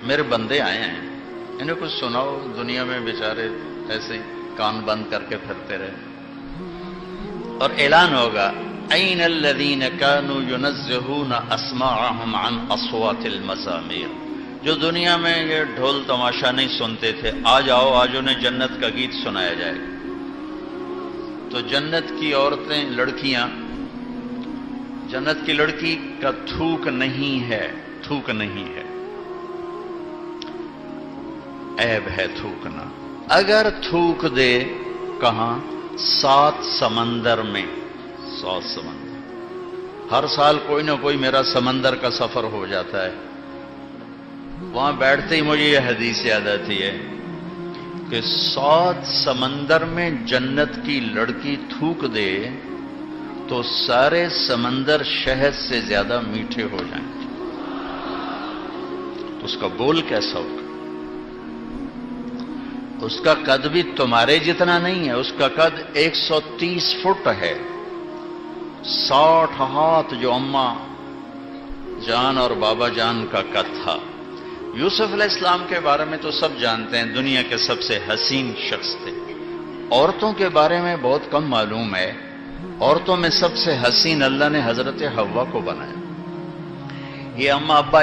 میرے بندے آئے ہیں، انہیں کچھ سناؤ، دنیا میں بیچارے ایسے کان بند کر کے پھرتے رہے. اور اعلان ہوگا این الذین کانوا ینزہون اسماعہم عن اصوات المزامیر، جو دنیا میں یہ ڈھول تماشا نہیں سنتے تھے، آج آؤ، آج انہیں جنت کا گیت سنایا جائے گا. تو جنت کی عورتیں، لڑکیاں، جنت کی لڑکی کا تھوک نہیں ہے، تھوک نہیں ہے، عیب ہے تھوکنا. اگر تھوک دے کہاں؟ 7 سمندر میں. 7 سمندر. ہر سال کوئی نہ کوئی میرا سمندر کا سفر ہو جاتا ہے. وہاں بیٹھتے ہی مجھے یہ حدیث یاد آتی ہے کہ 7 سمندر میں جنت کی لڑکی تھوک دے تو سارے سمندر شہد سے زیادہ میٹھے ہو جائیں گے. تو اس کا بول کیسا ہوگا؟ اس کا قد بھی تمہارے جتنا نہیں ہے، اس کا قد 130 فٹ ہے. 60 ہاتھ جو اماں جان اور بابا جان کا قد تھا. یوسف علیہ السلام کے بارے میں تو سب جانتے ہیں، دنیا کے سب سے حسین شخص تھے. عورتوں کے بارے میں بہت کم معلوم ہے. عورتوں میں سب سے حسین اللہ نے حضرت حوا کو بنایا. یہ اماں ابا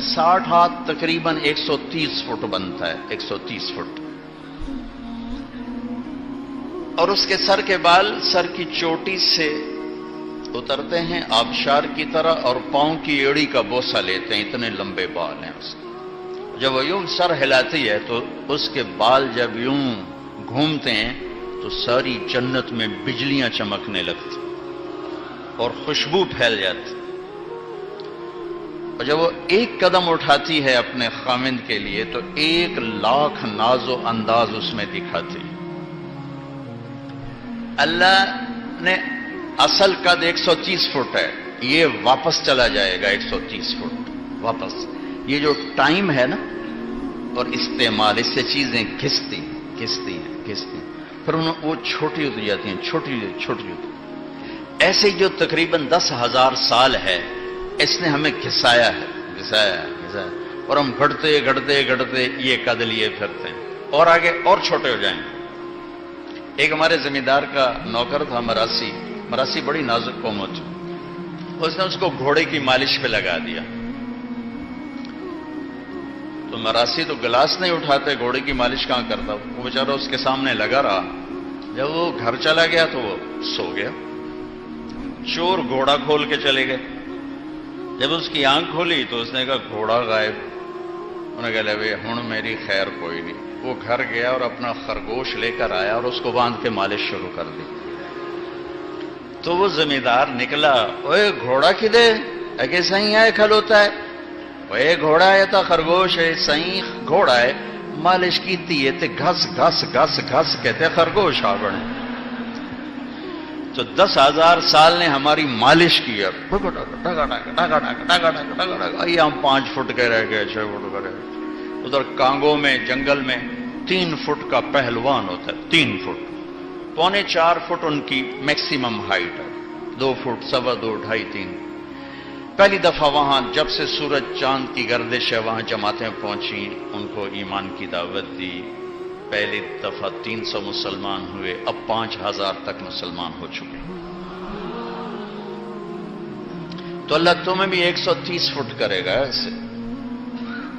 60 ہاتھ تقریباً 130 فٹ بنتا ہے، 130 فٹ. اور اس کے سر کے بال سر کی چوٹی سے اترتے ہیں آبشار کی طرح، اور پاؤں کی ایڑی کا بوسہ لیتے ہیں، اتنے لمبے بال ہیں اس کے. جب وہ یوں سر ہلاتی ہے تو اس کے بال جب یوں گھومتے ہیں تو ساری جنت میں بجلیاں چمکنے لگتی اور خوشبو پھیل جاتی. اور جب وہ ایک قدم اٹھاتی ہے اپنے خاوند کے لیے تو 1,00,000 ناز و انداز اس میں دکھاتی. اللہ نے اصل قد 130 فٹ ہے، یہ واپس چلا جائے گا 130 فٹ واپس. یہ جو ٹائم ہے نا اور استعمال، اس سے چیزیں گھستی ہیں، پھر وہ چھوٹی ہوتی جاتی ہیں، چھوٹی ہوتی. ایسے جو تقریباً 10,000 سال ہے اس نے ہمیں گھسایا ہے، اور ہم گھٹتے یہ قد لیے پھرتے ہیں اور آگے اور چھوٹے ہو جائیں. ایک ہمارے زمیندار کا نوکر تھا، مراسی بڑی نازک قوم ہوتی. اس نے اس کو گھوڑے کی مالش پہ لگا دیا. تو مراسی تو گلاس نہیں اٹھاتے، گھوڑے کی مالش کہاں کرتا. وہ بیچارہ اس کے سامنے لگا رہا. جب وہ گھر چلا گیا تو وہ سو گیا. چور گھوڑا کھول کے چلے گئے. جب اس کی آنکھ کھولی تو اس نے کہا گھوڑا غائب. انہوں نے کہا بھائی ہن میری خیر کوئی نہیں. وہ گھر گیا اور اپنا خرگوش لے کر آیا اور اس کو باندھ کے مالش شروع کر دی. تو وہ زمیندار نکلا، اوے گھوڑا کدے اگے سہی آئے کھلوتا ہے. اوے گھوڑا ہے تا خرگوش ہے، سہی گھوڑا ہے، مالش کیتی ہے تے گھس کہتے خرگوش آ بنے. تو 10,000 سال نے ہماری مالش کی. ہم 5 فٹ کے رہ گئے، 6 فٹ کے رہ گئے. ادھر کانگو میں جنگل میں 3 فٹ کا پہلوان ہوتا ہے، 3 فٹ، 3.25 فٹ ان کی میکسیمم ہائٹ ہے، 2 فٹ، 2.25، 2.5، 3. پہلی دفعہ وہاں جب سے سورج چاند کی گردش ہے وہاں جماعتیں پہنچی، ان کو ایمان کی دعوت دی. پہلی دفعہ 300 مسلمان ہوئے، اب 5,000 تک مسلمان ہو چکے. تو اللہ تمہیں بھی 130 فٹ کرے گا. ایسے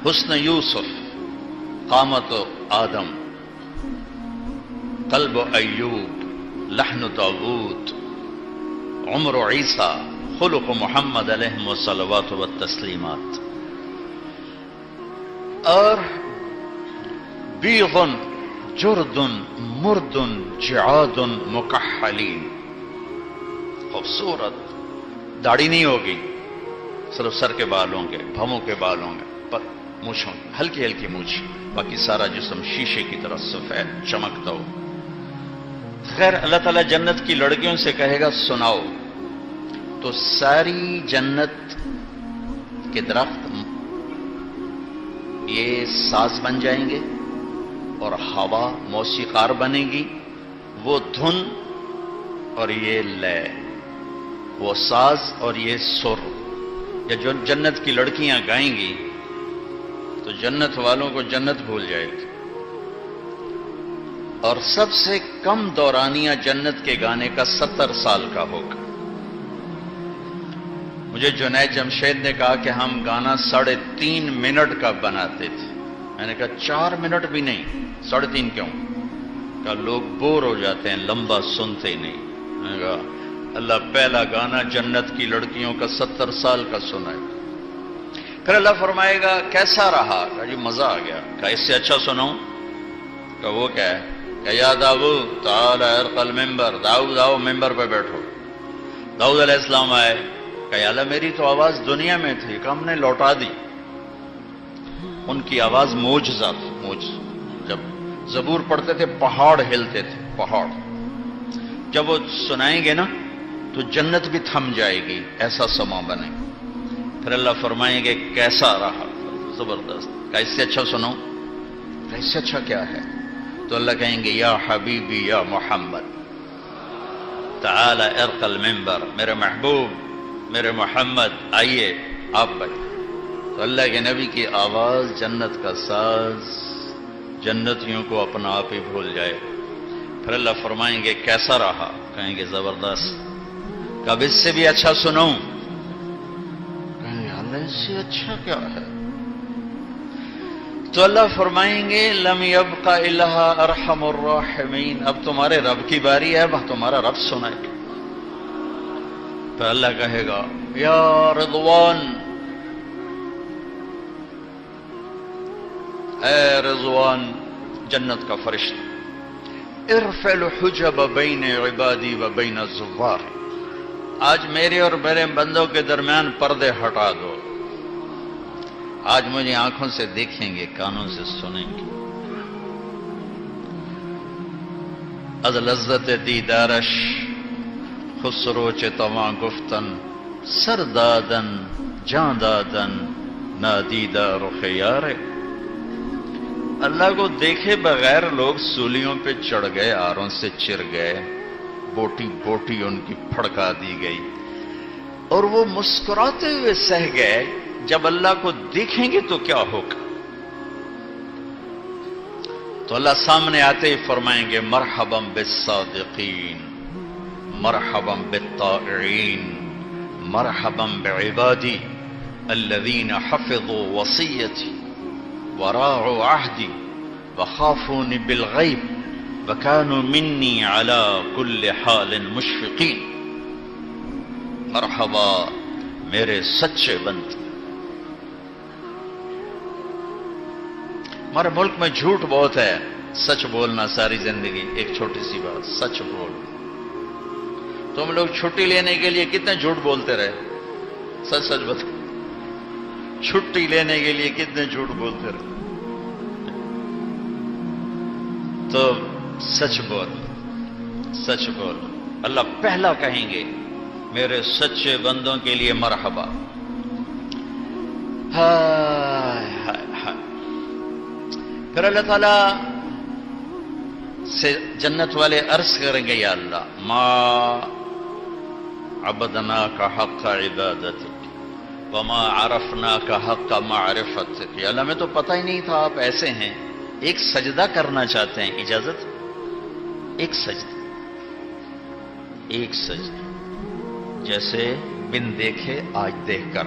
حسن یوسف، قامت آدم، قلب ایوب، لحن داود، عمر عیسیٰ، خلق محمد علیہ الصلوات والتسلیمات. اور بیغن جردن مردن جعادن مکحلین، خوبصورت. داڑھی نہیں ہوگی، صرف سر کے بال ہوں گے، بھووں کے بال ہوں گے، مونچھوں ہلکی ہلکی مونچھ، باقی سارا جسم شیشے کی طرح سفید چمکتا ہو. خیر اللہ تعالیٰ جنت کی لڑکیوں سے کہے گا سناؤ. تو ساری جنت کے درخت یہ ساز بن جائیں گے اور ہوا موسیقار بنے گی. وہ دھن اور یہ لے، وہ ساز اور یہ سر، یا جو جنت کی لڑکیاں گائیں گی تو جنت والوں کو جنت بھول جائے گی. اور سب سے کم دورانیہ جنت کے گانے کا 70 سال کا ہوگا. مجھے جنید جمشید نے کہا کہ ہم گانا 3.5 منٹ کا بناتے تھے. میں نے کہا 4 منٹ بھی نہیں، 3.5 کیوں؟ کہا لوگ بور ہو جاتے ہیں، لمبا سنتے ہی نہیں. میں نے کہا اللہ پہلا گانا جنت کی لڑکیوں کا 70 سال کا سنائے. پھر اللہ فرمائے گا کیسا رہا؟ کہا جی مزہ آ گیا. کہا اس سے اچھا سناؤں؟ کہا وہ کیا ہے؟ کہا یا داؤد تعال ارق المنبر، داؤد آؤ ممبر پہ بیٹھو. داؤد علیہ السلام آئے. کہا یا اللہ میری تو آواز دنیا میں تھی، کہ ہم نے لوٹا دی. ان کی آواز معجزہ تھی، معجزہ. جب زبور پڑھتے تھے پہاڑ ہلتے تھے، پہاڑ. جب وہ سنائیں گے نا تو جنت بھی تھم جائے گی، ایسا سما بنے. پھر اللہ فرمائیں گے کیسا رہا؟ زبردست. کہا اس سے اچھا سنو؟ کہا اس سے اچھا کیا ہے؟ تو اللہ کہیں گے یا حبیبی یا محمد تعال ارق المنبر، میرے محبوب میرے محمد آئیے آپ بھائی. تو اللہ کے نبی کی آواز جنت کا ساز جنتیوں کو اپنا آپ ہی بھول جائے. پھر اللہ فرمائیں گے کیسا رہا؟ کہیں گے زبردست. کب اس سے بھی اچھا سنوں؟ کہیں گے اللہ اس سے اچھا کیا ہے؟ تو اللہ فرمائیں گے لم یبق الا ارحم الراحمین، اب تمہارے رب کی باری ہے، وہ تمہارا رب سنائے. پھر اللہ کہے گا یا رضوان، اے رضوان جنت کا فرشتہ، ارفع الحجب بین عبادی و بین الزوار، آج میرے اور میرے بندوں کے درمیان پردے ہٹا دو. آج مجھے آنکھوں سے دیکھیں گے، کانوں سے سنیں گے. از لذت دیدارش خسرو چتواں گفتن، سر دادن جان دادن نادیدہ رخ یار. اللہ کو دیکھے بغیر لوگ سولیوں پہ چڑھ گئے، آروں سے چر گئے، بوٹی بوٹی ان کی پھڑکا دی گئی، اور وہ مسکراتے ہوئے سہ گئے. جب اللہ کو دیکھیں گے تو کیا ہوگا؟ تو اللہ سامنے آتے ہی فرمائیں گے مرحبا بالصادقین، مرحبا بالطائعین، مرحبا بعبادی الذین حفظوا وصیتی وراعوا عہدی وخافونی بالغیب وکانوا منی علی کل حال مشفقین. مرحبا میرے سچے بندے. ہمارے ملک میں جھوٹ بہت ہے، سچ بولنا ساری زندگی. ایک چھوٹی سی بات، سچ بول. تم لوگ چھٹی لینے کے لیے کتنے جھوٹ بولتے رہے؟ سچ سچ بتا، چھٹی لینے کے لیے کتنے جھوٹ بولتے رہے؟ تو سچ بول، سچ بول. اللہ پہلا کہیں گے میرے سچے بندوں کے لیے مرحبا. ہائے ہائے ہائے. پھر اللہ تعالیٰ سے جنت والے عرض کریں گے یا اللہ ما عبدناک حق عبادتک وما عرفناک حق معرفتک. یا اللہ میں تو پتہ ہی نہیں تھا آپ ایسے ہیں. ایک سجدہ کرنا چاہتے ہیں، اجازت؟ ایک سجدہ، ایک سجدہ، جیسے بن دیکھے آج دیکھ کر.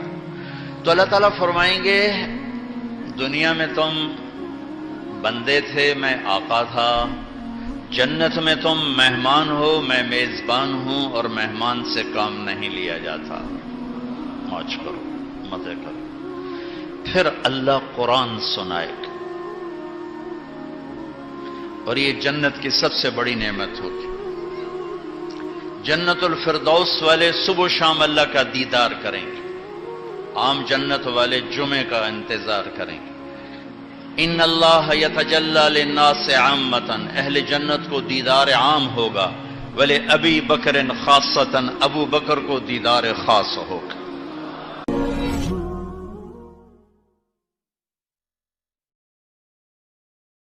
تو اللہ تعالیٰ فرمائیں گے دنیا میں تم بندے تھے، میں آقا تھا. جنت میں تم مہمان ہو، میں میزبان ہوں، اور مہمان سے کام نہیں لیا جاتا. موج کرو، مزے کرو. پھر اللہ قرآن سنائے گا، اور یہ جنت کی سب سے بڑی نعمت ہوگی. جنت الفردوس والے صبح و شام اللہ کا دیدار کریں گے. عام جنت والے جمعے کا انتظار کریں گے. ان اللہ یتجلی للناس عامۃ، اہل جنت کو دیدار عام ہوگا. ولی ابی بکر خاصۃ، ابو بکر کو دیدار خاص ہوگا.